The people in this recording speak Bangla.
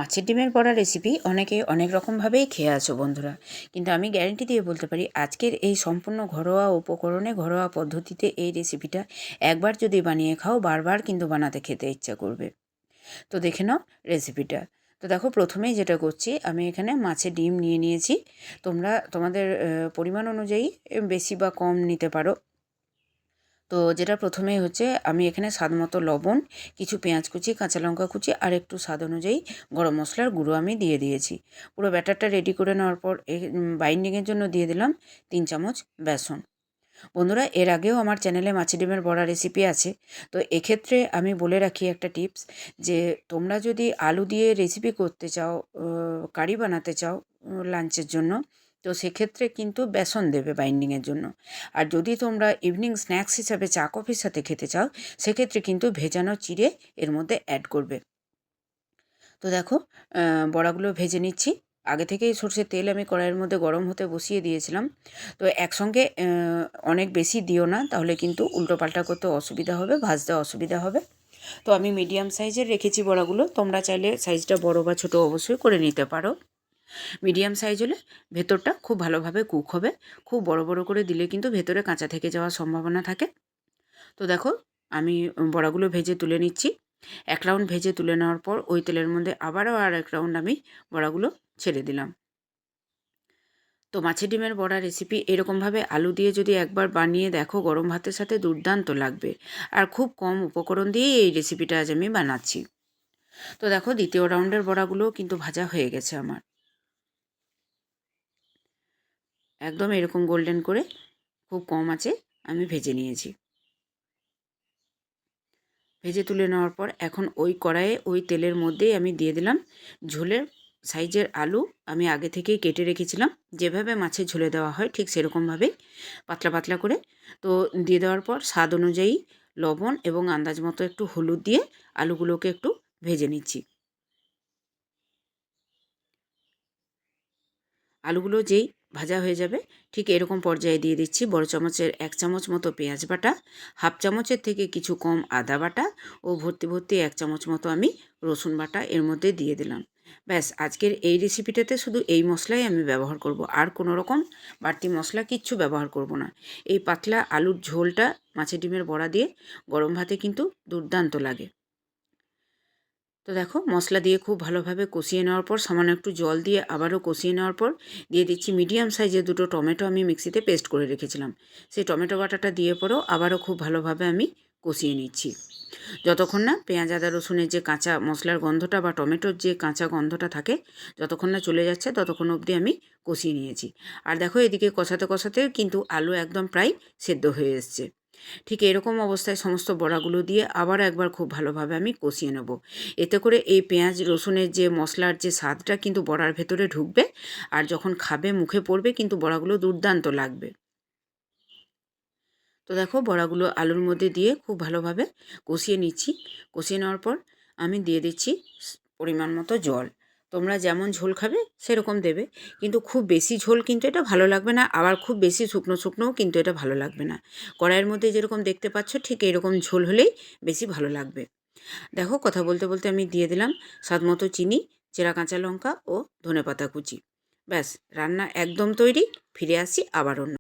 মাছের ডিমের বড়া রেসিপি অনেকে অনেক রকমভাবেই খেয়ে আছো বন্ধুরা, কিন্তু আমি গ্যারেন্টি দিয়ে বলতে পারি আজকের এই সম্পূর্ণ ঘরোয়া উপকরণে ঘরোয়া পদ্ধতিতে এই রেসিপিটা একবার যদি বানিয়ে খাও বারবার কিন্তু বানাতে খেতে ইচ্ছা করবে। তো দেখে নাও রেসিপিটা। তো দেখো, প্রথমেই যেটা করছি, আমি এখানে মাছের ডিম নিয়ে নিয়েছি। তোমরা তোমাদের পরিমাণ অনুযায়ী বেশি বা কম নিতে পারো। তো যেটা প্রথমেই হচ্ছে, আমি এখানে স্বাদ মতো লবণ, কিছু পেঁয়াজ কুচি, কাঁচা লঙ্কা কুচি আর একটু স্বাদ অনুযায়ী গরম মশলার গুঁড়ো আমি দিয়ে দিয়েছি। পুরো ব্যাটারটা রেডি করে নেওয়ার পর বাইন্ডিংয়ের জন্য দিয়ে দিলাম 3 চামচ বেসন। বন্ধুরা, এর আগেও আমার চ্যানেলে মাছের ডিমের বড়া রেসিপি আছে। তো এক্ষেত্রে আমি বলে রাখি একটা টিপস, যে তোমরা যদি আলু দিয়ে রেসিপি করতে চাও, কারি বানাতে চাও লাঞ্চের জন্য, তো সেক্ষেত্রে কিন্তু বেসন দেবে বাইন্ডিংয়ের জন্য। আর যদি তোমরা ইভিনিং স্ন্যাক্স হিসাবে চা কফির সাথে খেতে চাও, সেক্ষেত্রে কিন্তু ভেজানো চিড়ে এর মধ্যে অ্যাড করবে। তো দেখো, বড়াগুলো ভেজে নিচ্ছি। আগে থেকেই সরষের তেল আমি কড়াইয়ের মধ্যে গরম হতে বসিয়ে দিয়েছিলাম। তো একসঙ্গে অনেক বেশি দিও না, তাহলে কিন্তু উল্টোপাল্টা করতে অসুবিধা হবে, ভাজতে অসুবিধা হবে। তো আমি মিডিয়াম সাইজের রেখেছি বড়াগুলো। তোমরা চাইলে সাইজটা বড় বা ছোট অবশ্যই করে নিতে পারো। মিডিয়াম সাইজ হলে ভেতরটা খুব ভালোভাবে কুক হবে। খুব বড় বড় করে দিলে কিন্তু ভেতরে কাঁচা থেকে যাওয়ার সম্ভাবনা থাকে। তো দেখো, আমি বড়াগুলো ভেজে তুলে নিচ্ছি। এক রাউন্ড ভেজে তুলে নেওয়ার পর ওই তেলের মধ্যে আবারও আর এক রাউন্ড আমি বড়াগুলো ছেড়ে দিলাম। তো মাছের ডিমের বড়া রেসিপি এরকমভাবে আলু দিয়ে যদি একবার বানিয়ে দেখো, গরম ভাতের সাথে দুর্দান্ত লাগবে। আর খুব কম উপকরণ দিয়েই এই রেসিপিটা আজ আমি বানাচ্ছি। তো দেখো, দ্বিতীয় রাউন্ডের বড়াগুলোও কিন্তু ভাজা হয়ে গেছে আমার। একদম এরকম গোল্ডেন করে খুব কম আঁচে আমি ভেজে নিয়েছি। ভেজে তুলে নেওয়ার পর এখন ওই কড়াইয়ে ওই তেলের মধ্যেই আমি দিয়ে দিলাম ঝোলের সাইজের আলু। আমি আগে থেকেই কেটে রেখেছিলাম, যেভাবে মাছের ঝোলে দেওয়া হয় ঠিক সেরকমভাবেই পাতলা পাতলা করে। তো দিয়ে দেওয়ার পর স্বাদ অনুযায়ী লবণ এবং আন্দাজ মতো একটু হলুদ দিয়ে আলুগুলোকে একটু ভেজে নিচ্ছি। আলুগুলো যেই ভাজা হয়ে যাবে, ঠিক এরকম পর্যায়ে দিয়ে দিচ্ছি বড় চামচের 1 চামচ মতো পেঁয়াজ বাটা, হাফ চামচের থেকে কিছু কম আদা বাটা ও ভর্তি ভর্তি 1 চামচ মতো আমি রসুন বাটা এর মধ্যে দিয়ে দিলাম। ব্যাস, আজকের এই রেসিপিটাতে শুধু এই মশলাই আমি ব্যবহার করব, আর কোনো রকম বাড়তি মশলা কিচ্ছু ব্যবহার করব না। এই পাতলা আলুর ঝোলটা মাছের ডিমের বড়া দিয়ে গরম ভাতে কিন্তু দুর্দান্ত লাগে। তো দেখো, মশলা দিয়ে খুব ভালোভাবে কষিয়ে নেওয়ার পর সামান্য একটু জল দিয়ে আবারও কষিয়ে নেওয়ার পর দিয়ে দিচ্ছি মিডিয়াম সাইজের 2টো টমেটো আমি মিক্সিতে পেস্ট করে রেখেছিলাম। সেই টমেটো বাটাটা দিয়ে পরেও আবারও খুব ভালোভাবে আমি কষিয়ে নিচ্ছি, যতক্ষণ না পেঁয়াজ আদা রসুনের যে কাঁচা মশলার গন্ধটা বা টমেটোর যে কাঁচা গন্ধটা থাকে, যতক্ষণ না চলে যাচ্ছে ততক্ষণ অবধি আমি কষিয়ে নিয়েছি। আর দেখো, এদিকে কষাতে কষাতে কিন্তু আলু একদম প্রায় সেদ্ধ হয়ে এসছে। ঠিক এরকম অবস্থায় সমস্ত বড়াগুলো দিয়ে আবার একবার খুব ভালোভাবে আমি কষিয়ে নেব। এতে করে এই পেঁয়াজ রসুনের যে মশলার যে স্বাদটা কিন্তু বড়ার ভেতরে ঢুকবে, আর যখন খাবে মুখে পড়বে কিন্তু বড়াগুলো দুর্দান্ত লাগবে। তো দেখো, বড়াগুলো আলুর মধ্যে দিয়ে খুব ভালোভাবে কষিয়ে নিচ্ছি। কষিয়ে নেওয়ার পর আমি দিয়ে দিচ্ছি পরিমাণ মতো জল। তোমরা যেমন ঝোল খাবে সেরকম দেবে, কিন্তু খুব বেশি ঝোল কিন্তু এটা ভালো লাগবে না, আবার খুব বেশি শুকনো শুকনোও কিন্তু এটা ভালো লাগবে না। কড়াইয়ের মধ্যে যেরকম দেখতে পাচ্ছ ঠিক এরকম ঝোল হলেই বেশি ভালো লাগবে। দেখো, কথা বলতে বলতে আমি দিয়ে দিলাম স্বাদ মতো চিনি, চেরা কাঁচা লঙ্কা ও ধনেপাতা কুচি। ব্যাস, রান্না একদম তৈরি। ফিরে আসি আবার অন্য